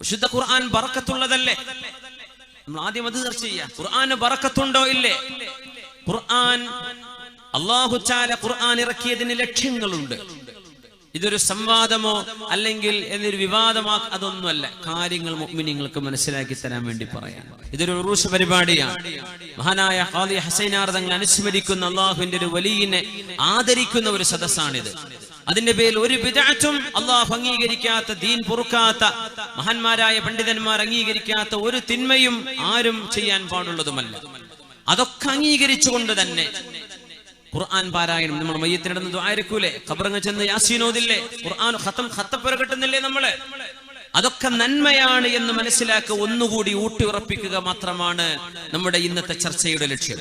വിശുദ്ധ ഖുർആൻ ബറക്കത്തുള്ളതല്ലേ? നമ്മൾ ആദ്യം അത് ചർച്ച ചെയ്യാം. ഖുർആന് ബറക്കത്തുണ്ടോ ഇല്ലേ? ഖുർആൻ അല്ലാഹു തആല ഖുർആൻ ഇറക്കിയതിന് ലക്ഷ്യങ്ങളുണ്ട്. ഇതൊരു സംവാദമോ അല്ലെങ്കിൽ എന്നൊരു വിവാദമോ അതൊന്നുമല്ല. കാര്യങ്ങൾ മുഅ്മിനീങ്ങൾക്ക് മനസ്സിലാക്കി തരാൻ വേണ്ടി പറയാം. ഇതൊരു ഉറൂസ് പരിപാടിയാണ്. മഹാനായ ഖാദി ഹുസൈനാർ തങ്ങൾ അനുസ്മരിക്കുന്ന അല്ലാഹുവിന്റെ ഒരു വലിയനെ ആദരിക്കുന്ന ഒരു സദസ്സാണിത്. അതിന്റെ പേരിൽ ഒരു ബിദ്അത്തും അല്ലാഹു അംഗീകരിക്കാത്ത, ദീൻ പൊറുക്കാത്ത, മഹാന്മാരായ പണ്ഡിതന്മാർ അംഗീകരിക്കാത്ത ഒരു തിന്മയും ആരും ചെയ്യാൻ പാടുള്ളതുമല്ല. അതൊക്കെ അംഗീകരിച്ചുകൊണ്ട് തന്നെ ഖുർആൻ പാരായണം. നമ്മൾ മയ്യത്തിനിടന്ന് ദുആ ഇരക്കൂലേ? ഖബറങ്ങ് ചെന്ന് യാസീൻ ഓതില്ലേ? ഖുർആൻ ഖത്തപ്പുര കിട്ടുന്നില്ലേ നമ്മള്? അതൊക്കെ നന്മയാണ് എന്ന് മനസ്സിലാക്കുക, ഒന്നുകൂടി ഊട്ടി ഉറപ്പിക്കുക മാത്രമാണ് നമ്മുടെ ഇന്നത്തെ ചർച്ചയുടെ ലക്ഷ്യം.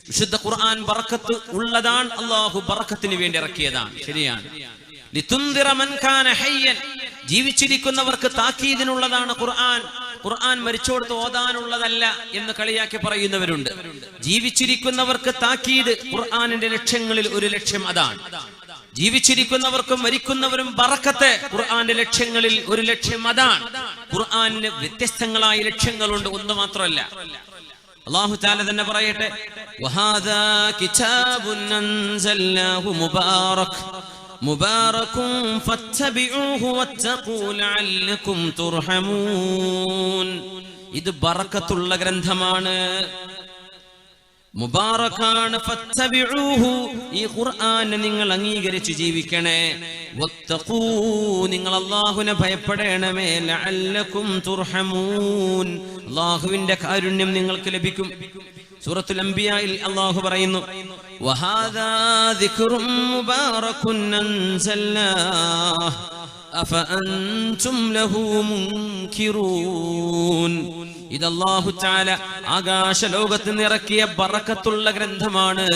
വിശുദ്ധ ഖുർആൻ ബറക്കത്ത് ഉള്ളതാണ്. അല്ലാഹു ബറക്കത്തിന് വേണ്ടി ഇറക്കിയതാണ്. ശരിയാണ്. ലിതുൻദിറ മൻ കാന ഹയ്യൻ, ജീവിച്ചിരിക്കുന്നവർക്ക് താക്കീദിനുള്ളതാണ് ഖുർആൻ. ഖുർആൻ മരിച്ചോടത്ത് ഓതാനുള്ളതല്ല എന്ന് കളിയാക്കി പറയുന്നവരുണ്ട്. ജീവിച്ചിരിക്കുന്നവർക്ക് താക്കീത്. ഖുർആനിന്റെ ലക്ഷ്യങ്ങളിൽ ഒരു ലക്ഷ്യം അതാണ്. ജീവിച്ചിരിക്കുന്നവർക്കും മരിക്കുന്നവരും ബറക്കത്ത്. ഖുർആന്റെ ലക്ഷ്യങ്ങളിൽ ഒരു ലക്ഷ്യം അതാണ്. ഖുർആനിന് വ്യത്യസ്തങ്ങളായ ലക്ഷ്യങ്ങളുണ്ട്, ഒന്ന് മാത്രമല്ല. അല്ലാഹു തആല തന്നെ പറയട്ടെ, വഹാദാ കിതാബുൻ അൻസൽനാഹു മുബാറകുൻ ഫത്തബിഊഹു വത്തഖൂ ലഅല്ലകും തുർഹമൂൻ. ഇത് ബറക്കത്തുള്ള ഗ്രന്ഥമാണ്, മുബാറകാണ്. ഫത്തബിഊഹു, ഈ ഖുർആനെ നിങ്ങൾ അംഗീകരിച്ച് ജീവിക്കണേ. വത്തഖൂ, നിങ്ങൾ അല്ലാഹുവിനെ ഭയപ്പെടണമേ. ലഅല്ലകും തുർഹമൂൻ, അല്ലാഹുവിന്റെ കാരുണ്യം നിങ്ങൾക്ക് ലഭിക്കും. സൂറത്തുൽ അംബിയായിൽ അല്ലാഹു പറയുന്നു, വഹാദാ ദിക്റും മുബാറകുൻ അൻസൽനാഹു അഫഅൻതും ലഹു മുൻകിറൂൻ. ഇത് അല്ലാഹു തആല ആകാശ ലോകത്ത് നിന്ന് ഇറക്കിയ ബറക്കത്തുള്ള ഗ്രന്ഥമാണ്.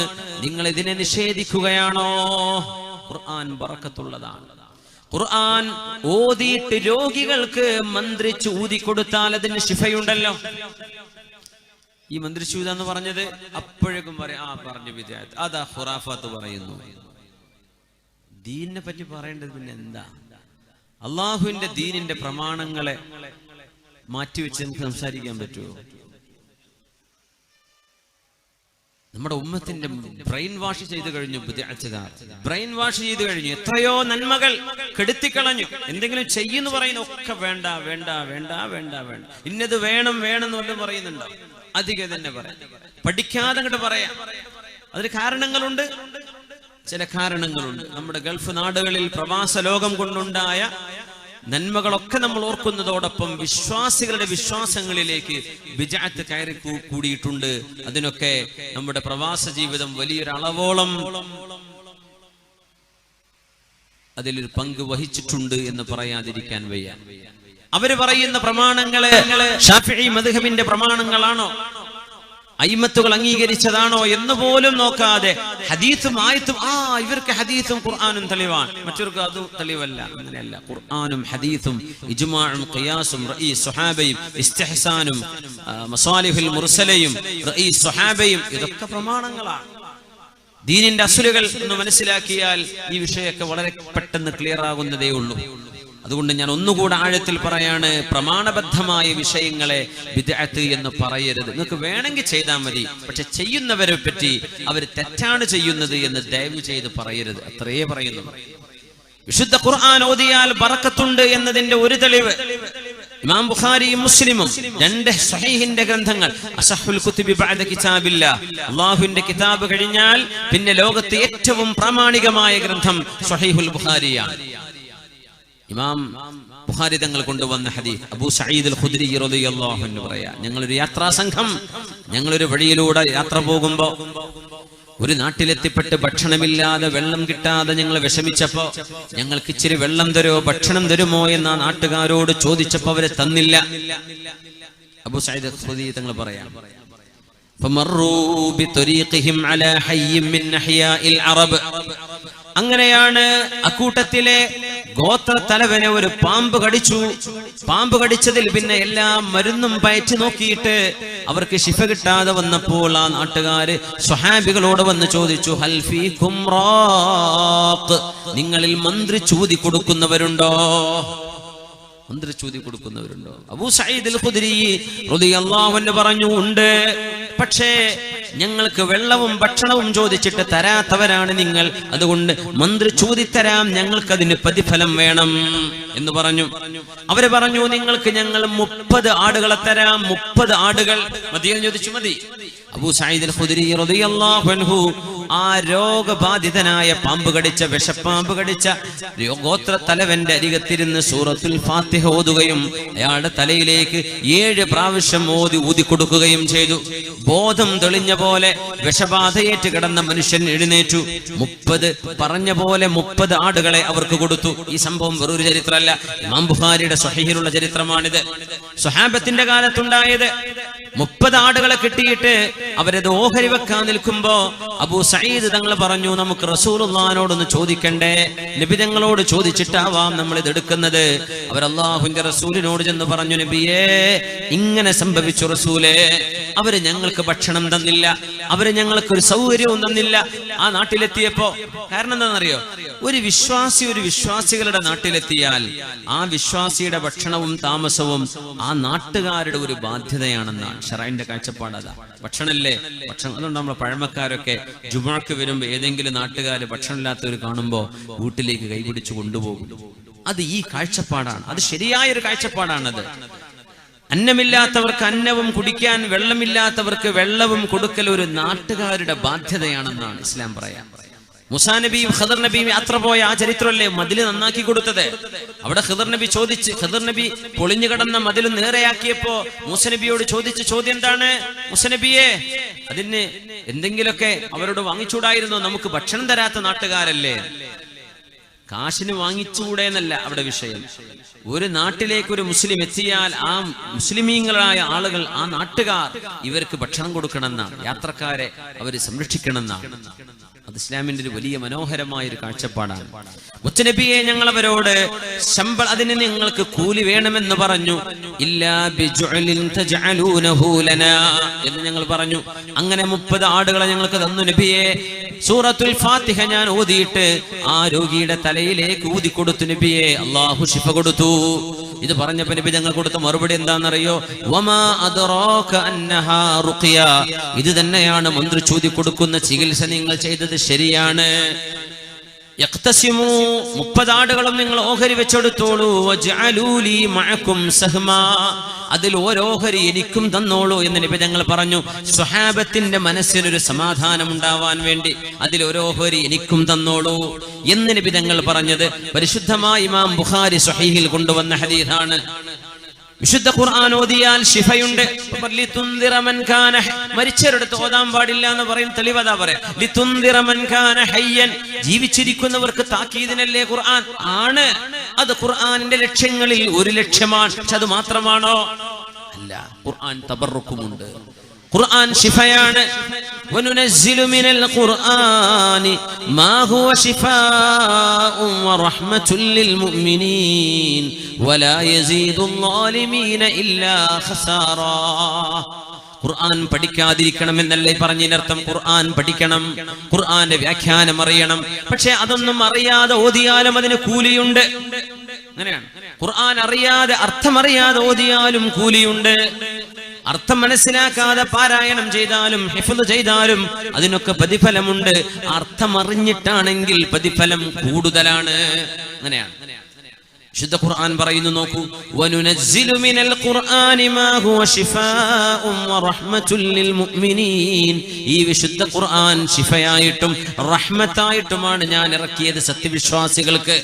നിങ്ങൾ ഇതിനെ നിഷേധിക്കുകയാണോ? ഖുർആൻ ബറക്കത്തുള്ളതാണ്. ഖുർആൻ ഓതിയിട്ട് രോഗികൾക്ക് മന്ത്രിച്ച് ഊതിക്കൊടുത്താൽ അതിന് ശിഫയുണ്ടല്ലോ. ഈ മന്ത്രിച്ചൂത എന്ന് പറഞ്ഞത് അപ്പോഴേക്കും പറയാം, പറഞ്ഞു വിജയത്ത്, അതാ ഖുറാഫാത്ത് പറയുന്നു. ദീനിനെ പറ്റി പറയേണ്ടത് പിന്നെ എന്താ? അള്ളാഹുവിന്റെ ദീനിന്റെ പ്രമാണങ്ങളെ മാറ്റിവെച്ച് നമുക്ക് സംസാരിക്കാൻ പറ്റുമോ? നമ്മുടെ ഉമ്മത്തിന്റെ ബ്രെയിൻ വാഷ് ചെയ്ത് കഴിഞ്ഞു. ബ്രെയിൻ വാഷ് ചെയ്ത് കഴിഞ്ഞു. എത്രയോ നന്മകൾ കെടുത്തിക്കളഞ്ഞു. എന്തെങ്കിലും ചെയ്യുന്നു പറയുന്ന ഒക്കെ വേണ്ട വേണ്ട വേണ്ട വേണ്ട വേണ്ട, ഇന്നത് വേണം വേണം എന്ന് വല്ലതും പറയുന്നുണ്ടോ? അധികം തന്നെ പറയാം. പഠിക്കാതെ അങ്ങോട്ട് പറയാം. അതിന് കാരണങ്ങളുണ്ട്, ചില കാരണങ്ങളുണ്ട്. നമ്മുടെ ഗൾഫ് നാടുകളിൽ പ്രവാസ ലോകം കൊണ്ടുണ്ടായ നന്മകളൊക്കെ നമ്മൾ ഓർക്കുന്നതോടൊപ്പം വിശ്വാസികളുടെ വിശ്വാസങ്ങളിലേക്ക് ബിദ്അത്ത് കയറി കൂടിയിട്ടുണ്ട്. അതിനൊക്കെ നമ്മുടെ പ്രവാസ ജീവിതം വലിയൊരളവോളം അതിലൊരു പങ്ക് വഹിച്ചിട്ടുണ്ട് എന്ന് പറയാതിരിക്കാൻ വയ്യ. അവര് പറയുന്ന പ്രമാണങ്ങള് ശാഫിഈ മദ്ഹബിന്റെ പ്രമാണങ്ങളാണോ, അയിമത്തുകൾ അംഗീകരിച്ചതാണോ എന്ന് പോലും നോക്കാതെ ഹദീസും ആയത്തും, ഇവർക്ക് ഹദീസും ഖുർആനും തെളിവാണ്, മറ്റവർക്ക് അത് തെളിവല്ല. അങ്ങനെയല്ല. ഖുർആനും ഹദീസും ഇജ്മാഉം ഖിയാസും റഈസ് സ്വഹാബയും ഇസ്തിഹ്സാനും മസാലിഹുൽ മുർസലയും റഈസ് സ്വഹാബയും ഇതൊക്കെ പ്രമാണങ്ങളാണ്. ദീനിന്റെ അസുലുകൾ എന്ന് മനസ്സിലാക്കിയാൽ ഈ വിഷയമൊക്കെ വളരെ പെട്ടെന്ന് ക്ലിയർ ആകുന്നതേ ഉള്ളൂ. അതുകൊണ്ട് ഞാൻ ഒന്നുകൂടെ ആഴത്തിൽ പറയാണ്, പ്രമാണബദ്ധമായ വിഷയങ്ങളെ ബിദ്അത്ത് എന്ന് പറയരുത്. നിങ്ങൾക്ക് വേണമെങ്കിൽ ചെയ്താൽ മതി, പക്ഷെ ചെയ്യുന്നവരെ പറ്റി അവർ തെറ്റാണ് ചെയ്യുന്നത് എന്ന് ദയവ് ചെയ്ത് പറയരുത്. അത്രയേ പറയുന്നു. വിശുദ്ധ ഖുർആൻ ഓതിയാൽ ബറക്കത്തുണ്ട് എന്നതിന്റെ ഒരു തെളിവ് ഇമാം ബുഖാരിയും മുസ്ലിമും രണ്ട് സ്വഹീഹിന്റെ ഗ്രന്ഥങ്ങൾ, അസഹുൽ കുതുബി ബഅദ കിതാബില്ലാഹ്, അല്ലാഹുവിന്റെ കിതാബ് കഴിഞ്ഞാൽ പിന്നെ ലോകത്തെ ഏറ്റവും പ്രാമാണികമായ ഗ്രന്ഥം സ്വഹീഹുൽ ബുഖാരിയാണ്. ഇമാം ബുഖാരി തങ്ങൾ കൊണ്ടുവന്ന ഹദീസ്, അബൂ സഈദ് അൽ ഖുദ്രി റളിയല്ലാഹു അൻഹു പറയാ, ഞങ്ങളൊരു യാത്രാ സംഘം, ഞങ്ങളൊരു വഴിയിലൂടെ യാത്ര പോകുമ്പോ ഒരു നാട്ടിലെത്തിപ്പെട്ട് ഭക്ഷണമില്ലാതെ വെള്ളം കിട്ടാതെ ഞങ്ങൾ വിഷമിച്ചപ്പോ ഞങ്ങൾക്ക് ഇച്ചിരി വെള്ളം തരുമോ ഭക്ഷണം തരുമോ എന്ന് ആ നാട്ടുകാരോട് ചോദിച്ചപ്പോ അവരെ തന്നില്ല. അബൂ സഈദ് അൽ ഖുദ്രി തങ്ങൾ പറയാ, ഫമറൂ ബിതരീഖിഹിം അലാ ഹയ്യിൻ മിൻ അഹ്യാഇൽ അറബ്. അങ്ങനെയാണ് അക്കൂട്ടത്തിലെ ഗോത്ര തലവനെ ഒരു പാമ്പ് കടിച്ചു. പാമ്പ് കടിച്ചതിൽ പിന്നെ എല്ലാ മരുന്നും പയറ്റി നോക്കിയിട്ട് അവർക്ക് ശിഫ കിട്ടാതെ വന്നപ്പോൾ ആ നാട്ടുകാര് സ്വഹാബികളോട് വന്ന് ചോദിച്ചു, ഹൽ ഫീകും റാഖ്, നിങ്ങളിൽ മന്ത്രി ചൂതി കൊടുക്കുന്നവരുണ്ടോ? മന്ത്രിച്ചൂതി കൊടുക്കുന്നവരുണ്ടോ? അബൂ സഈദ് അൽ ഖുദ്രി റളിയല്ലാഹു അൻഹു പറഞ്ഞു, ഉണ്ട്. പക്ഷേ ഞങ്ങൾക്ക് വെള്ളവും ഭക്ഷണവും ചോദിച്ചിട്ട് തരാത്തവരാണ് നിങ്ങൾ, അതുകൊണ്ട് മന്ത്രി ചോദിത്തരാം, ഞങ്ങൾക്കതിന് പ്രതിഫലം വേണം എന്ന് പറഞ്ഞു. അവര് പറഞ്ഞു, നിങ്ങൾക്ക് ഞങ്ങൾ 30 ആടുകളെ തരാം. 30 ആടുകൾ മതിയെന്ന് ചോദിച്ചു. മതി. അബൂ സഈദ് അൽ ഖുദ്രി റളിയല്ലാഹു അൻഹു ആ രോഗബാധിതനായ പാമ്പ് കടിച്ച, വിഷപ്പാമ്പ് കടിച്ച ഗോത്ര തലവന്റെ അരികത്തിരുന്ന് സൂറത്തുൽ ഫാത്തിഹ ഓതുകയും അയാളുടെ തലയിലേക്ക് 7 പ്രാവശ്യം ഊതി കൊടുക്കുകയും ചെയ്തു. ബോധം തെളിഞ്ഞ പോലെ വിഷബാധയേറ്റ് കിടന്ന മനുഷ്യൻ എഴുന്നേറ്റു. 30 പറഞ്ഞ പോലെ 30 ആടുകളെ അവർക്ക് കൊടുത്തു. ഈ സംഭവം വെറൊരു ചരിത്രമല്ല, ഇമാം ബുഖാരിയുടെ സ്വഹീഹിലുള്ള ചരിത്രമാണിത്. സ്വഹാബത്തിന്റെ കാലത്തുണ്ടായത്. 30 ആടുകളെ കിട്ടിയിട്ട് അവരത് ഓഹരി വെക്കാൻ നിൽക്കുമ്പോ അബൂ സഈദ് തങ്ങൾ പറഞ്ഞു, നമുക്ക് റസൂലുള്ളാഹിനോടൊന്ന് ചോദിക്കണ്ടേ? നബി തങ്ങളോട് ചോദിച്ചിട്ടാവാം നമ്മൾ ഇത് എടുക്കുന്നത്. അവർ അല്ലാഹുവിന്റെ റസൂലിനോട് ചെന്ന് പറഞ്ഞു, നബിയേ, ഇങ്ങനെ സംഭവിച്ചു റസൂലേ. അവര് ഞങ്ങൾക്ക് ഭക്ഷണം തന്നില്ല, അവര് ഞങ്ങൾക്ക് ഒരു സൗകര്യവും തന്നില്ല ആ നാട്ടിലെത്തിയപ്പോ. കാരണം എന്താണെന്നറിയോ? ഒരു വിശ്വാസികളുടെ നാട്ടിലെത്തിയാൽ ആ വിശ്വാസിയുടെ ഭക്ഷണവും താമസവും ആ നാട്ടുകാരുടെ ഒരു ബാധ്യതയാണെന്നാണ് ശറഈന്റെ കാഴ്ചപ്പാട്. അതാ ഭക്ഷണല്ലേ, ഭക്ഷണം. അതുകൊണ്ട് നമ്മളെ പഴമക്കാരൊക്കെ ജുമുഅക്ക് വരുമ്പോ ഏതെങ്കിലും നാട്ടുകാര് ഭക്ഷണമില്ലാത്തവർ കാണുമ്പോ വീട്ടിലേക്ക് കൈപിടിച്ചു കൊണ്ടുപോകും. അത് ഈ കാഴ്ചപ്പാടാണ്, അത് ശരിയായൊരു കാഴ്ചപ്പാടാണത്. അന്നമില്ലാത്തവർക്ക് അന്നവും കുടിക്കാൻ, വെള്ളമില്ലാത്തവർക്ക് വെള്ളവും കൊടുക്കൽ ഒരു നാട്ടുകാരുടെ ബാധ്യതയാണെന്നാണ് ഇസ്ലാം പറയാം. മൂസാ നബിയും ഖദർ നബിയും യാത്ര പോയ ആ ചരിത്രമല്ലേ മതില് നന്നാക്കി കൊടുത്തത്. അവിടെ ഖദർ നബി ചോദിച്ച്, ഖദർ നബി പൊളിഞ്ഞു കിടന്ന മതിൽ നേരെയാക്കിയപ്പോ മൂസ നബിയോട് ചോദിച്ച ചോദ്യം എന്താണ്? മൂസ നബിയെ, അതിന് എന്തെങ്കിലുമൊക്കെ അവരോട് വാങ്ങിച്ചൂടായിരുന്നു? നമുക്ക് ഭക്ഷണം തരാത്ത നാട്ടുകാരല്ലേ. കാശിന് വാങ്ങിച്ചുകൂടെ എന്നല്ല അവിടെ വിഷയം. ഒരു നാട്ടിലേക്ക് ഒരു മുസ്ലിം എത്തിയാൽ ആ മുസ്ലിമീങ്ങളായ ആളുകൾ, ആ നാട്ടുകാർ ഇവർക്ക് ഭക്ഷണം കൊടുക്കണമെന്നാണ്, യാത്രക്കാരെ അവര് സംരക്ഷിക്കണമെന്നാണ്. അത് ഇസ്ലാമിന്റെ ഒരു വലിയ മനോഹരമായ ഒരു കാഴ്ചപ്പാടാണ്. മുത്തനബിയെ, ഞങ്ങൾ അവരോട് അതിന് നിങ്ങൾക്ക് കൂലി വേണമെന്ന് പറഞ്ഞു. ഇല്ലാ ബിജുഅലിൻ തജഅലൂനഹു ലനാ എന്ന് ഞങ്ങൾ പറഞ്ഞു. അങ്ങനെ 30 ആടുകളെ ഞങ്ങൾക്ക് തന്നു നബിയെ. സൂറത്തുൽ ഫാത്തിഹ ഞാൻ ഓതിയിട്ട് ആ രോഗിയുടെ തലയിലേക്ക് ഊതി കൊടുത്തു നബിയെ. അല്ലാഹു ശിഫ കൊടുത്തു. ഇത് പറഞ്ഞപ്പോൾ നബി ഞങ്ങൾ കൊടുത്ത മറുപടി എന്താണെന്നറിയോ? വമാ അദ്റാക അന്നഹാ റുഖിയ. ഇത് തന്നെയാണ് മന്ത്രിച്ചൂതി കൊടുക്കുന്ന ചികിത്സ. നിങ്ങൾ ചെയ്തത് ശരിയാണ്. യഖ്തസിമു, 30 ആടുകളും നിങ്ങൾ ഓഹരി വെച്ചെടുത്തോളൂ. വജഅലൂ ലീ മഅകും സഹ്മാ, അതിൽ ഓരോഹരി എനിക്കും തന്നോളൂ എന്ന് നബി തങ്ങൾ പറഞ്ഞു. സ്വഹാബത്തിന്റെ മനസ്സിനൊരു സമാധാനം ഉണ്ടാവാൻ വേണ്ടി അതിൽ ഓരോഹരി എനിക്കും തന്നോളൂ എന്ന് നബി തങ്ങൾ പറഞ്ഞത് പരിശുദ്ധമായ ഇമാം ബുഖാരി സ്വഹീഹിൽ കൊണ്ടുവന്ന ഹദീസാണ്. വിശുദ്ധ ഖുർആൻ ഓതിയാൽ ശിഫയുണ്ട്. മരിച്ചവരെടുത്ത് ഓതാൻ പാടില്ല എന്ന് പറയും. തെളിവതാ പറയാം. ജീവിച്ചിരിക്കുന്നവർക്ക് താക്കീദിനല്ലേ ഖുർആൻ? ആണ്. അത് ഖുർആനിന്റെ ലക്ഷ്യങ്ങളിൽ ഒരു ലക്ഷ്യമാണ്. പക്ഷെ അത് മാത്രമാണോ? അല്ല. ഖുർആൻ തബറുക്കുമുണ്ട്. ഖുർആൻ ശിഫയാണ്. വനുനസ്സിലു മിനൽ ഖുർആനി മാ ഹുവ ശിഫാഉൻ വറഹ്മത്തുൽ ലിൽ മുഅ്മിനീൻ വലാ യസീദുൽ ളാലിമീന ഇല്ലാ ഖസാറാ. ഖുർആൻ പഠിക്കാതിരിക്കണം എന്നല്ലേ പറഞ്ഞതിനർത്ഥം. ഖുർആൻ പഠിക്കണം, ഖുർആന്റെ വ്യാഖ്യാനം അറിയണം. പക്ഷെ അതൊന്നും അറിയാതെ ഓതിയാലും അതിന് കൂലിയുണ്ട്. അങ്ങനെയാണ്. ഖുർആൻ അറിയാതെ, അർത്ഥമറിയാതെ ഓതിയാലും കൂലിയുണ്ട്. അർത്ഥം മനസ്സിലാക്കാതെ പാരായണം ചെയ്താലും ഹിഫ്ള് ചെയ്താലും അതിനൊക്കെ പ്രതിഫലമുണ്ട്. അർത്ഥം അറിഞ്ഞിട്ടാണെങ്കിൽ പ്രതിഫലം കൂടുതലാണ്. അങ്ങനെയാണ് വിശുദ്ധ ഖുർആൻ പറയുന്നു. നോക്കൂ, വനുനസ്സിലു മിനൽ ഖുർആനി മാ ഹുവ ശിഫാഉൻ വറഹ്മത്തുൽ ലിൽ മുഅ്മിനീൻ. ഈ വിശുദ്ധ ഖുർആൻ ശിഫയായിട്ടും റഹ്മത്തായിട്ടുമാണ് ഞാൻ ഇറക്കിയത് സത്യവിശ്വാസികൾക്ക്.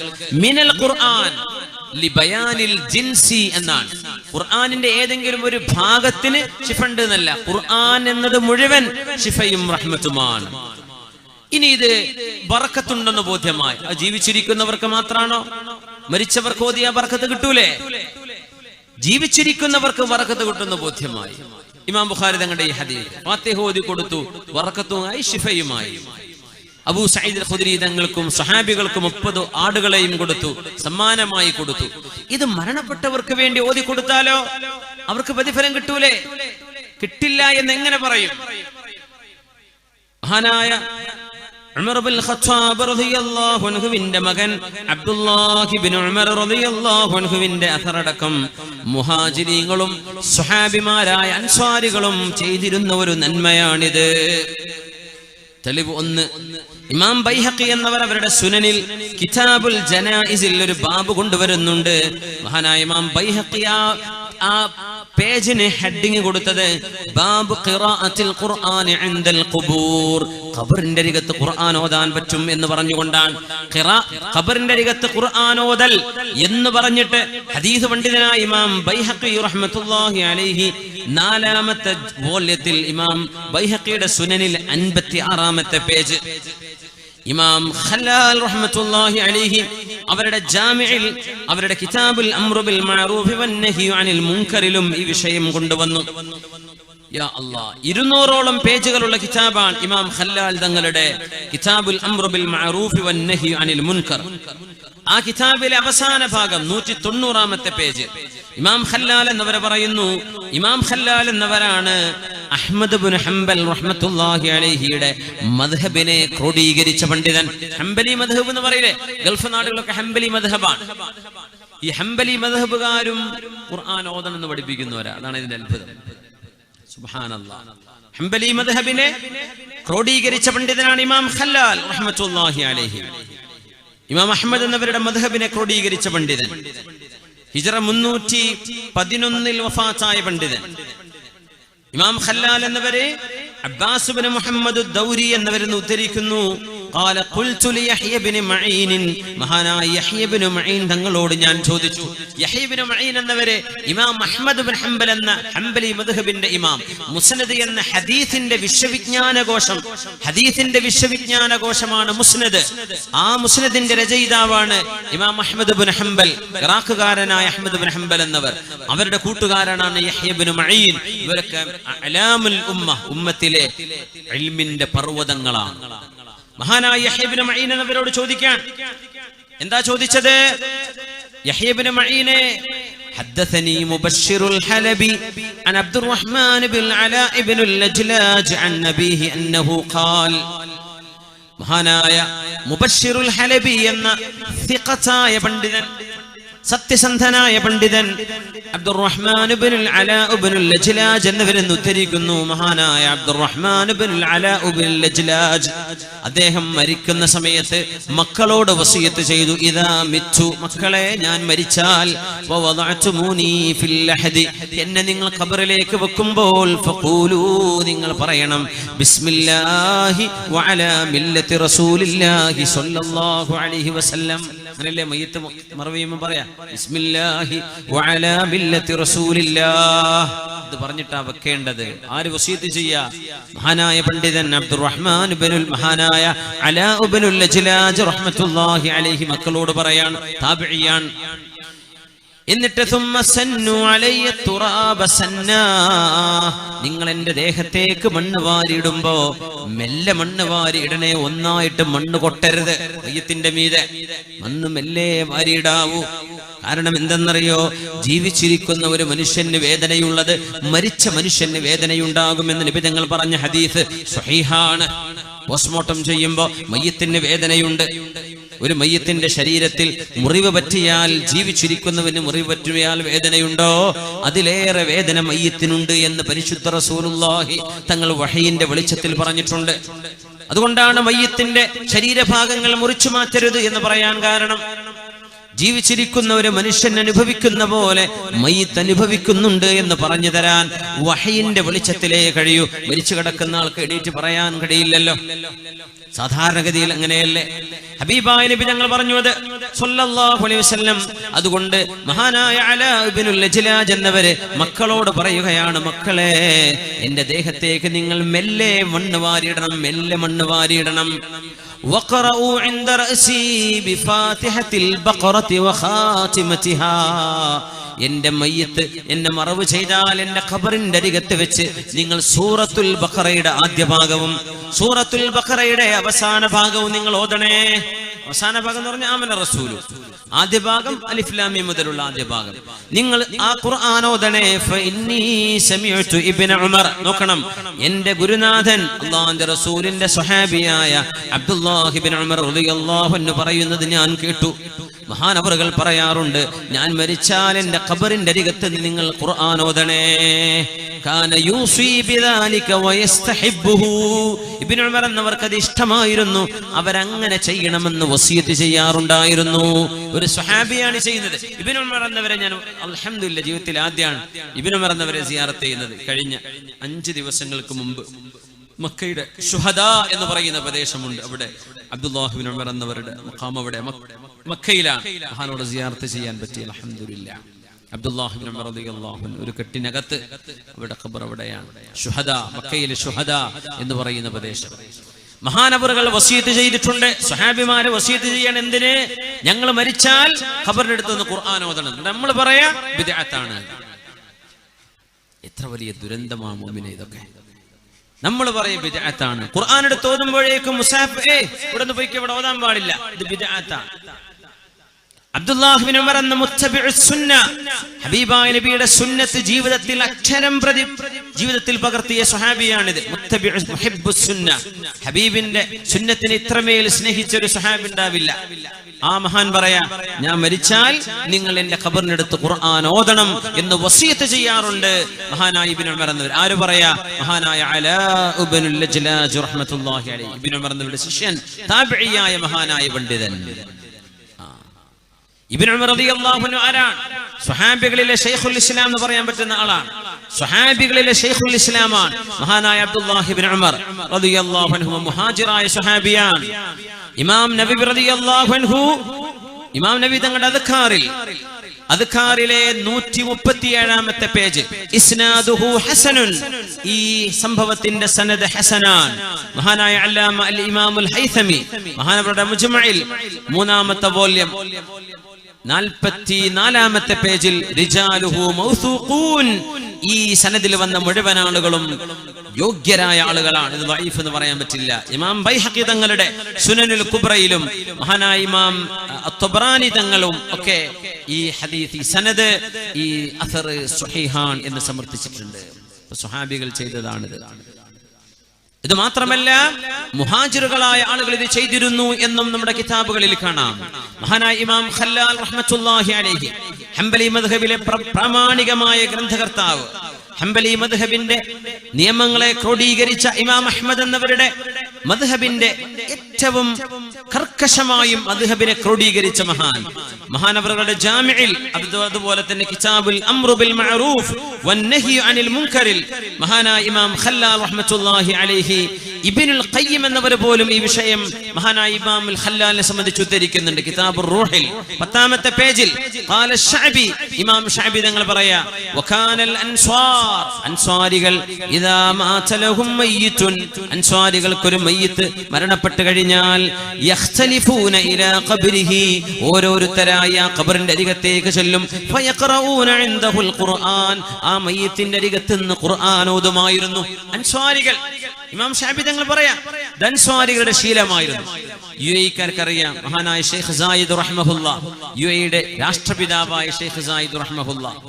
മിനൽ ഖുർആൻ ലിബയാനിൽ ജിൻസി എന്നാണ്. ഖുർആനിന്റെ ഏതെങ്കിലും ഒരു ഭാഗത്തിന് ശിഫ ഉണ്ട് എന്നല്ല. ഖുർആൻ എന്നത് മുഴുവൻ ശിഫയും റഹ്മത്തുമാണ്. ഇനി ഇത് ബറക്കത്തുണ്ടെന്ന് ബോധ്യമായി. അത് ജീവിച്ചിരിക്കുന്നവർക്ക് മാത്രമാണോ? മരിച്ചവർക്ക് ഓതിയ ബറക്കത്ത് കിട്ടൂലേ? ജീവിച്ചിരിക്കുന്നവർക്ക് ബറക്കത്ത് കിട്ടുന്ന ബോധ്യമായി. ഇമാം ബുഖാരി തങ്ങളുടെ ഈ ഹദീസ് ഫാത്തിഹ ഓതി കൊടുത്തു, ബറക്കത്തുമായി ശിഫയുമായി. അബൂ സഈദ് അൽ ഖുദ്രി തങ്ങൾക്കും സ്വഹാബികൾക്കും 30 ആടുകളെയും കൊടുത്തു, സമ്മാനമായി കൊടുത്തു. ഇത് മരണപ്പെട്ടവർക്ക് വേണ്ടി ഓതി കൊടുത്താലോ അവർക്ക് പ്രതിഫലം കിട്ടൂലേ? കിട്ടില്ല എന്ന് എങ്ങനെ പറയും? മഹാനായ ഉമർ ഇബ്നുൽ ഖത്താബ് റളിയല്ലാഹു അൻഹുവിന്റെ മകൻ അബ്ദുല്ലാഹി ഇബ്നു ഉമർ റളിയല്ലാഹു അൻഹുവിന്റെ അസറടക്കം മുഹാജിരീങ്ങളും സ്വഹാബിമാരായ അൻസ്വാരികളും ചെയ്തിരുന്ന ഒരു നന്മയാണിത്. തെളിവ് ഒന്ന്, ഇമാം ബൈഹഖി എന്നവർ അവരുടെ സുനനിൽ കിതാബുൽ ജനായിസിൽ ഒരു ബാബ് കൊണ്ടുവരുന്നുണ്ട്. മഹാനായ ഇമാം ബൈഹഖി ആ പേജിന് ഹെഡിങ് കൊടുത്തത് ബാബ് ഖിറാഅത്തിൽ ഖുർആനി ഇൻദൽ ഖുബൂർ, ഖബറിന്റെ അരികത്ത് ഖുർആൻ ഓതാൻ പറ്റും എന്ന് പറഞ്ഞുകൊണ്ടാണ്. ഖബറിന്റെ അരികത്ത് ഖുർആൻ ഓതൽ എന്ന് പറഞ്ഞിട്ട് ഹദീസ് പണ്ഡിതനായ ഇമാം ബൈഹഖി റഹ്മത്തുള്ളാഹി അലൈഹി 4ാമത്തെ വോള്യത്തിൽ ഇമാം ബൈഹഖിയുടെ സുനനിൽ 56ാമത്തെ പേജ്, ഇമാം ഖല്ലാൽ റഹ്മത്തുള്ളാഹി അലൈഹി അവരുടെ ജാമിഇൽ അവരുടെ കിതാബുൽ അംറു ബിൽ മഅറൂഫി വന്നഹി അനിൽ മുൻകറിലും ഈ വിഷയം കൊണ്ടുവന്നു. യാ അല്ലാഹ്, 200ഓളം പേജുകളുള്ള കിതാബാണ് ഇമാം ഖല്ലാൽ തങ്ങളുടെ കിതാബുൽ അംറു ബിൽ മഅറൂഫി വന്നഹി അനിൽ മുൻകർ. ആ കിതാബിലെ അവസാന ഭാഗം 190ാമത്തെ പേജ്. ഇമാം ഖല്ലാൽ എന്നവർ പറയുന്നു, ഇമാം ഖല്ലാൽ എന്നവരാണ് അഹ്മദ് ഇബ്നു ഹംബൽ റഹ്മത്തുള്ളാഹി അലൈഹിയുടെ മദ്ഹബിനെ ക്രോഡീകരിച്ച പണ്ഡിതൻ. ഹംബലി മദ്ഹബ് എന്ന് പറയില്ലേ, ഗൾഫ് നാടുകളൊക്കെ ഹംബലി മദ്ഹബാണ്. ഈ ഹംബലി മദ്ഹബുകാരും ഖുർആൻ ഓതണം എന്ന് പഠിപ്പിക്കുന്നവരാ. അതാണ് ഇതിന്റെ അത്ഭുതം. സുബ്ഹാനല്ലാഹ്. ഹംബലി മദ്ഹബിനെ ക്രോഡീകരിച്ച പണ്ഡിതനാണ് ഇമാം ഖല്ലാൽ റഹ്മത്തുള്ളാഹി അലൈഹി. ഇമാം അഹ്മദ് എന്നവരുടെ മദ്ഹബിനെ ക്രോഡീകരിച്ച പണ്ഡിതൻ, ഹിജ്റ 311 വഫാത്തായ പണ്ഡിതൻ. ഇമാം ഖല്ലാൽ എന്നവരെ അബ്ബാസ് ഇബ്നു മുഹമ്മദ് ദൗരി എന്നവരെന്ന് ഉദ്ധരിക്കുന്നു. قال قلت ليحيى بن معين, മഹാനായ യഹ്യ ഇബ്നു മഈൻ തങ്ങളോട് ഞാൻ ചോദിച്ചു. യഹ്യ ഇബ്നു മഈൻ എന്നവരെ ഇമാം അഹ്മദ് ഇബ്നു ഹംബൽ എന്ന ഹംബലി മദ്ഹബിന്റെ ഇമാം, മുസ്നദ് എന്ന ഹദീസിന്റെ വിശ്വവിജ്ഞാനകോശമാണ് മുസ്നദ്. ആ മുസ്നദിന്റെ രചയിതാവാണ് ഇമാം അഹ്മദ് ഇബ്നു ഹംബൽ, ഇറാഖുകാരനായ അഹ്മദ് ഇബ്നു ഹംബൽ എന്നവർ. അവരുടെ കൂട്ടുകാരനാണ് യഹ്യ ഇബ്നു മഈൻ. ഇവരൊക്കെ അലാമുൽ ഉമ്മ, ഉമ്മത്തിലെ ഇൽമിന്റെ പർവ്വതങ്ങളാണ്. മഹാനായ യഹ്യ ഇബ്നു മഈൻ എന്നവരോട് ചോദിക്കാൻ, എന്താ ചോദിച്ചത്? യഹ്യ ഇബ്നു മഈനെ حدثني مبشر الحلبي عن عبد الرحمن بن العلاء بن اللجلاج عن أبيه أنه قال, മഹാനായ മുബശ്ശിറുൽ ഹലബി എന്ന സിഖത്തായ പണ്ഡിതൻ, സത്യസന്ധനായ പണ്ഡിതൻ അബ്ദുറഹ്മാൻ ഇബ്നുൽ അലാ ഇബ്നുൽ ലജ്ലാജ് എന്നിവരെന്ന് ഉദ്ധരിക്കുന്നു. മഹാനായ അബ്ദുറഹ്മാൻ ഇബ്നുൽ അലാ ഇബ്നുൽ ലജ്ലാജ് അദ്ദേഹം മരിക്കുന്ന സമയത്ത് മക്കളോട് വസിയത്ത് ചെയ്തു, ഇദാ മിത്തു, മക്കളെ ഞാൻ മരിച്ചാൽ വവദഅതുമൂനി ഫിൽ ലഹദി, എന്നെ നിങ്ങൾ ഖബറിലേക്ക് വെക്കുമ്പോൾ ഫഖൂലു, നിങ്ങൾ പറയണം ബിസ്മില്ലാഹി വഅലാ മില്ലത്തി റസൂലില്ലാഹി സ്വല്ലല്ലാഹു അലൈഹി വസല്ലം. അങ്ങനെയല്ലേ മയ്യിത്ത് മറവിയുമ്പോൾ പറയാ ബിസ്മില്ലാഹി വഅലാ മില്ലത്തി റസൂലില്ലാഹ്. ഇത് പറഞ്ഞിട്ടാ വെക്കേണ്ടത്. ആര് വസിയത്ത് ചെയ്യാ? മഹാനായ പണ്ഡിതൻ അബ്ദുറഹ്മാൻ ഇബ്നുൽ മഹാനായ അലാ ഇബ്നുൽ ലജ്ലാജ് റഹ്മത്തുള്ളാഹി അലൈഹി മക്കളോട് പറയാണ്, താബിഇയാൻ. എന്നിട്ട് സുമ്മ സന്നു അലയ്യ തുറാബ സന്നാ, നിങ്ങൾ എന്റെ ദേഹത്തേക്ക് മണ്ണ് വാരിയിടുമ്പോ മെല്ലെ മണ്ണ് വാരി ഇടണേ, ഒന്നായിട്ട് മണ്ണ് കൊട്ടരുത്. മയ്യത്തിന്റെ മീതെ മണ്ണ് മെല്ലെ വാരിയിടാവൂ. കാരണം എന്തെന്നറിയോ? ജീവിച്ചിരിക്കുന്ന ഒരു മനുഷ്യന് വേദനയുള്ളത് മരിച്ച മനുഷ്യന് വേദനയുണ്ടാകുമെന്ന് നബി തങ്ങൾ പറഞ്ഞ ഹദീസ് സ്വഹീഹാണ്. പോസ്റ്റ്മോർട്ടം ചെയ്യുമ്പോ മയ്യത്തിന് വേദനയുണ്ട്. ഒരു മയ്യത്തിന്റെ ശരീരത്തിൽ മുറിവ് പറ്റിയാൽ ജീവിച്ചിരിക്കുന്നവന് മുറിവ് പറ്റിയാൽ വേദനയുണ്ടോ? അതിലേറെ വേദന മയ്യത്തിനുണ്ട് എന്ന് പരിശുദ്ധ റസൂലുള്ളാഹി തങ്ങൾ വഹയിന്റെ വെളിച്ചത്തിൽ പറഞ്ഞിട്ടുണ്ട്. അതുകൊണ്ടാണ് മയ്യത്തിന്റെ ശരീരഭാഗങ്ങൾ മുറിച്ചു മാറ്റരുത് എന്ന് പറയാൻ കാരണം. ജീവിച്ചിരിക്കുന്ന ഒരു മനുഷ്യൻ അനുഭവിക്കുന്ന പോലെ മയ്യിത്ത് അനുഭവിക്കുന്നുണ്ട് എന്ന് പറഞ്ഞു തരാൻ വഹയിന്റെ വെളിച്ചത്തിലേ കഴിയൂ. മരിച്ചു കിടക്കുന്ന ആൾക്ക് എണീറ്റ് പറയാൻ കഴിയില്ലല്ലോ. സാധാരണഗതിയിൽ അങ്ങനെയല്ലേ. ഹബീബായ നബി ഞങ്ങൾ പറഞ്ഞു അത് സ്വല്ലല്ലാഹു അലൈഹി വസല്ലം. അതുകൊണ്ട് മഹാനായ അലാ ഇബ്നുൽ ലജ്ലാജ് എന്നവര് മക്കളോട് പറയുകയാണ്, മക്കളെ എന്റെ ദേഹത്തേക്ക് നിങ്ങൾ മെല്ലെ മണ്ണ് വാരിയിടണം, മെല്ലെ മണ്ണ് വാരിയിടണം. വഖറഉ ഇൻദ റഅസി ബിഫാത്തിഹത്തിൽ ബഖറത്തി വഖാതിമതിഹാ, എന്റെ മയ്യത്ത് എന്നെ മറവ് ചെയ്താൽ എന്റെ ഖബറിന്റെ അരികത്ത് വെച്ച് നിങ്ങൾ സൂറത്തുൽ ബഖറയുടെ ആദ്യ ഭാഗവും സൂറത്തുൽ ബഖറയുടെ അവസാന ഭാഗവും നിങ്ങൾ ഓതണേ. അവസാന ഭാഗം എന്ന് പറഞ്ഞാൽ ആമന റസൂലു, ആദ്യ ഭാഗം അലിഫ് ലാം മീം മുതലുള്ള ആദ്യ ഭാഗം. നിങ്ങൾ ആ ഖുർആൻ ഓതണേ. ഫഇന്നി സമീഅതു ഇബ്നു ഉമർ. നോക്കണം, എന്റെ ഗുരുനാഥൻ അല്ലാഹുവിന്റെ റസൂലിന്റെ സ്വഹാബിയായ അബ്ദുല്ലാഹ് ഇബ്നു ഉമർ റളിയല്ലാഹു അൻഹു പറയുന്നത് ഞാൻ കേട്ടു. മഹാനവറുകൾ പറയാറുണ്ട്, ഞാൻ മരിച്ചാൽ എന്റെ ഖബറിന്റെ അരികത്ത് നിങ്ങൾ ഖുർആൻ ഓതണേ. കാന യൂസി ബിദാലിക വയസ്തഹിബ്ബുഹു. ഇബ്നു ഉമർ എന്നവർക്ക് അത് ഇഷ്ടമായിരുന്നു, അവരങ്ങനെ ചെയ്യണമെന്ന് വസിയത്ത് ചെയ്യാറുണ്ടായിരുന്നു. ഒരു സ്വഹാബിയാണ് ചെയ്യുന്നത്. ഇബ്നു ഉമർ എന്നവരെ ഞാൻ അൽഹംദുലില്ലാഹ് ജീവിതത്തിൽ ആദ്യമാണ് ഇബ്നു ഉമർ എന്നവരെ സിയാറത്ത് ചെയ്യുന്നത്. കഴിഞ്ഞ 5 ദിവസങ്ങൾക്ക് മുമ്പ് മക്കയുടെ ശുഹദാ എന്ന് പറയുന്ന പ്രദേശമുണ്ട്. അവിടെ അബ്ദുല്ലാഹ് ഇബ്നു ഉമർ എന്നവരുടെ മഖാം അവിടെ മക്കയിലാണ്. മഹാനോട് സിയാറത്ത് ചെയ്യാൻ പറ്റി അൽഹംദുലില്ലാഹ്. അബ്ദുല്ലാഹ് ഇബ്നു ഉമർ റളിയല്ലാഹു അൻഹു ഒരു കെട്ടിനകത്ത് അവിടെ ഖബർ അവിടെയാണ്. ശുഹദാ, മക്കയിലെ ശുഹദാ എന്ന് പറയുന്ന പ്രദേശം. മഹാനവറുകൾ വസിയത്ത് ചെയ്തിട്ടുണ്ട്. സ്വഹാബിമാര് വസിയത്ത് ചെയ്യാൻ എന്തിന്? ഞങ്ങൾ മരിച്ചാൽ ഖബറിന്റെ അടുത്ത് നിന്ന് ഖുർആൻ ഓതണം. നമ്മൾ പറയാ ബിദ്അത്താണ്. എത്ര വലിയ ദുരന്തമാണ് മുഅ്മിനേ ഇതൊക്കെ. നമ്മൾ പറയും ബിദ്അത്താണ്. ഖുർആൻ എടുത്ത് ഓതുമ്പോഴേക്കും മുസാഫ് ഇവിടെ നിന്ന് പോയിക്ക് ഇവിടെ ഓതാൻ പാടില്ല, ഇത് ബിദ്അത്താണ്. അബ്ദുല്ലാഹ് ഇബ്നു ഉമർ എന്ന മുത്തബിഉ സുന്ന, ഹബീബായ നബിയുടെ സുന്നത്ത് ജീവിതത്തിൽ അക്ഷരം പ്രതി ജീവിതത്തിൽ പകർത്തിയ സ്വഹാബിയാണിത്. മുത്തബിഉ മുഹിബ്ബുസ് സുന്ന, ഹബീബിന്റെ സുന്നത്തിനെ ഇത്രമേൽ സ്നേഹിച്ച ഒരു സ്വഹാബി ഉണ്ടാവില്ല. ആ മഹാൻ പറയാ, ഞാൻ മരിച്ചാൽ നിങ്ങൾ എന്റെ ഖബറിനടുത്ത് ഖുർആൻ ഓതണം എന്ന് വസിയത്ത് ചെയ്യാറുണ്ട് മഹാനായ ഇബ്നു ഉമർ എന്നവർ. ആര് പറയാ? മഹാനായ അലാ ഇബ്നുൽ ലജ്ലാജ് റഹ്മത്തുള്ളാഹി അലൈഹി. ഇബ്നു ഉമർ എന്നവരുടെ ശിഷ്യൻ, താബിഈയായ മഹാനായ പണ്ഡിതൻ. ഇബ്നു ഉമർ റളിയല്ലാഹു അൻഹു ആരാണ്? സ്വഹാബികളിലെ ശൈഖുൽ ഇസ്ലാം എന്ന് പറയാൻ പറ്റുന്ന ആളാണ്. സ്വഹാബികളിലെ ശൈഖുൽ ഇസ്ലാമാണ് മഹാനായ അബ്ദുല്ലാഹ് ഇബ്നു ഉമർ റളിയല്ലാഹു അൻഹു. മുഹാജിറായ സ്വഹാബിയാണ്. ഇമാം നബി റളിയല്ലാഹു അൻഹു, ഇമാം നബി തങ്ങളുടെ അദ്കാറിലെ 137ാമത്തെ പേജ്, ഇസ്നാദുഹു ഹസനുൻ, ഈ സംഭവത്തിന്റെ സനദ് ഹസനാൻ. മഹാനായ അല്ലാമ അൽ ഇമാമുൽ ഹൈതമി മഹാനവരുടെ മുജ്മഇൽ 3ാമത്തെ വോള്യം 44ാമത്തെ പേജിൽ റിജാലുഹു മൗസൂഖൂൻ, ഈ സനദിൽ വന്ന മുഴുവൻ ആളുകളും യോഗ്യരായ ആളുകളാണ്. ഇത് ദഈഫ് എന്ന് പറയാൻ പറ്റില്ല. ഇമാം ബൈഹഖി തങ്ങളുടെ സുനനുൽ കുബ്രയിലും മഹാനായ ഇമാം അത്ബറാനി തങ്ങളും ഒക്കെ ഈ ഹദീസ്, ഈ സനദ്, ഈ അസർ സ്വഹീഹാൻ എന്ന് സമർത്ഥിച്ചിട്ടുണ്ട്. സ്വഹാബികൾ ചെയ്തതാണിത്. ഇത് മാത്രമല്ല, മുഹാജിറുകളായ ആളുകൾ ഇത് ചെയ്തിരുന്നു എന്നും നമ്മുടെ കിതാബുകളിൽ കാണാം. മഹാനായ ഇമാം ഖല്ലാൽ റഹ്മത്തുള്ളാഹി അലൈഹി, ഹംബലി മദ്ഹബിലെ പ്രാമാണികമായ ഗ്രന്ഥകർത്താവ്, ഹംബലി മദ്ഹബിന്റെ നിയമങ്ങളെ ക്രോഡീകരിച്ച ഇമാം അഹ്മദ് എന്നവരുടെ മദ്ഹബിന്റെ ഏറ്റവും കർക്കശമായും മദ്ഹബിനെ ക്രോഡീകരിച്ച മഹാനവറുകളുടെ ജാമിഇൽ, അതുപോലെ തന്നെ കിതാബുൽ അംറു ബിൽ മഅറൂഫ് വന്നഹി അനിൽ മുൻകറിൽ മഹാനായ ഇമാം ഖല്ലാൽ റഹ്മത്തുള്ളാഹി അലൈഹി, ഇബ്നുൽ ഖയ്യിം എന്നവർ പോലും ഈ വിഷയം മഹാനായ ഇമാം അൽ ഖല്ലാലിനെ സംബന്ധിച്ച് ഉദ്ധരിക്കുന്നുണ്ട്. കിതാബുർ റൂഹിൽ 10ാമത്തെ പേജിൽ ഖാല ശഅബി, ഇമാം ശഅബി തങ്ങൾ പറയാ, വകാനൽ അൻസ്വാർ, അൻസ്വാരികൾ ഇദാ മാത ലഹും മയ്യിതുൻ, അൻസ്വാരികൾക്ക് ഒരു മയ്യിത്ത് മരണപ്പെട്ടു കഴിഞ്ഞാൽ യഖ്തലിഫൂന ഇലാ ഖബ്രിഹി, ഓരോരുത്തരായ ഖബറിന്റെ അരികത്തേക്ക് ചെല്ലും. ഫയഖറഊന ഇൻദഹുൽ ഖുർആൻ, ആ മയ്യിത്തിന്റെ അരികത്ത് നിന്ന് ഖുർആൻ ഓതുമായിരുന്നു അൻസ്വാരികൾ. ഇമാം ശഅബി തങ്ങൾ പറയാ, അൻസ്വാരികളുടെ ശീലമായിരുന്നു. യുഎഇക്കാർക്കറിയാം, മഹാനായ ഷെയ്ഖ് സായിദ് റഹ്മഹുല്ലാഹ്, യുഎഇയുടെ രാഷ്ട്രപിതാവായ ഷെയ്ഖ് സായിദ് റഹ്മഹുല്ലാഹ്,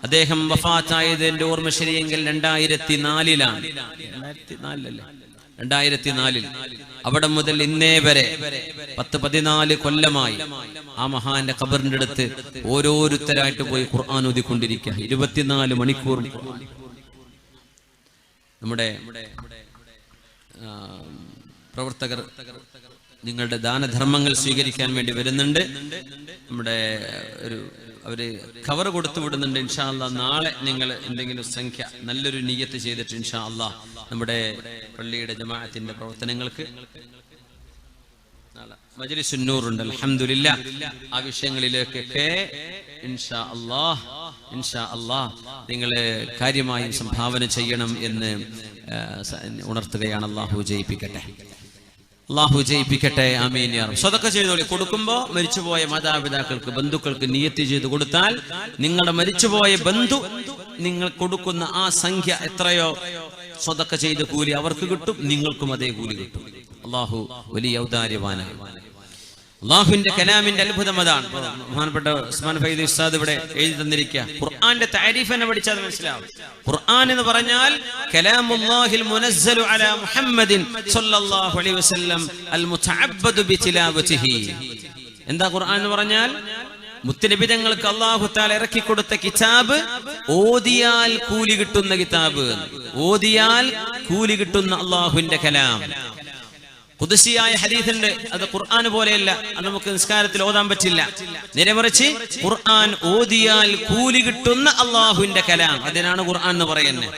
അദ്ദേഹം വഫാത്തായത് എന്റെ ഓർമ്മ ശരിയെങ്കിൽ 2004ലാണ്. 2004 അവിടെ മുതൽ ഇന്നേ വരെ 10-14 കൊല്ലമായി ആ മഹാന്റെ ഖബറിന്റെ അടുത്ത് ഓരോരുത്തരായിട്ട് പോയി ഖുർആൻ ഓതിക്കൊണ്ടിരിക്കുക. 24 മണിക്കൂർ നമ്മുടെ പ്രവർത്തകർ നിങ്ങളുടെ ദാനധർമ്മങ്ങൾ സ്വീകരിക്കാൻ വേണ്ടി വരുന്നുണ്ട്. നമ്മുടെ അവര് കവർ കൊടുത്തു വിടുന്നുണ്ട്. ഇൻഷാ അല്ലാഹ് നാളെ നിങ്ങൾ എന്തെങ്കിലും സംഖ്യ നല്ലൊരു നിയ്യത്ത് ചെയ്തിട്ട് ഇൻഷാ അല്ലാഹ് നമ്മുടെ പള്ളിയുടെ ജമാഅത്തിന്റെ പ്രവർത്തനങ്ങൾക്ക് നാളെ മജ്ലിസുൻ നൂർ ഉണ്ട്. അൽഹംദുലില്ലാഹ് ആ വിഷയങ്ങളിലേക്കൊക്കെ ഇൻഷാ അല്ലാഹ് നിങ്ങൾ കാര്യമായി സംഭാവന ചെയ്യണം എന്ന് ഉണർത്തുകയാണ്. അല്ലാഹു ജയിപ്പിക്കട്ടെ. ആമീൻ യാ റബ്ബ്. സദഖ ചെയ്തോളി. കൊടുക്കുമ്പോ മരിച്ചുപോയ മാതാപിതാക്കൾക്ക്, ബന്ധുക്കൾക്ക് നിയ്യത്ത് ചെയ്ത് കൊടുത്താൽ നിങ്ങളുടെ മരിച്ചുപോയ ബന്ധു നിങ്ങൾ കൊടുക്കുന്ന ആ സംഖ്യ എത്രയോ സദഖ ചെയ്ത കൂലി അവർക്ക് കിട്ടും, നിങ്ങൾക്കും അതേ കൂലി കിട്ടും. അല്ലാഹു വലിയ ഔദാര്യവാനാണ്. അള്ളാഹുവിന്റെ കലാമിന്റെ അത്ഭുതം അതാണ്. ബഹുമാനപ്പെട്ട ഉസ്മാൻ ഫൈദി ഉസ്താദ് ഇവിടെ എഴുതി തന്നിരിക്കുക. ഖുർആന്റെ താരീഫ് എന്നെ പഠിച്ചാൽ അത് മനസ്സിലാവും. ഖുർആൻ എന്ന് പറഞ്ഞാൽ കലാമുല്ലാഹിൽ മുനസ്സലു അലാ മുഹമ്മദിൻ സ്വല്ലല്ലാഹു അലൈഹി വസല്ലം അൽ മുതഅബ്ബദു ബിതിലാവതിഹി. എന്താ ഖുർആൻ എന്ന് പറഞ്ഞാൽ? മുത്തുനബി തങ്ങൾക്ക് അല്ലാഹു തആല ഇറക്കി കൊടുത്ത കിതാബ്, ഓതിയാൽ കൂലി കിട്ടുന്ന കിതാബ്, ഓതിയാൽ കൂലി കിട്ടുന്ന അല്ലാഹുവിന്റെ കലാം. ഖുദ്സിയായ ഹദീസുണ്ട്, അത് ഖുർആൻ പോലെയല്ല, അത് നമുക്ക് നിസ്കാരത്തിൽ ഓതാൻ പറ്റില്ല. നേരെ മറിച്ച് ഖുർആൻ ഓതിയാൽ കൂലി കിട്ടുന്ന അല്ലാഹുവിന്റെ കലാം, അതിനാണ് ഖുർആൻ എന്ന് പറയുന്നത്.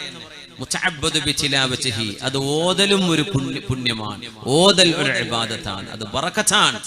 മുതഅബ്ബദു ബിതിലാവതിഹി, അത് ഓതലും ഒരു പുണ്യമാണ്, ഓതൽ ഒരു ഇബാദത്താണ്, അത് ബറകത്താണ്.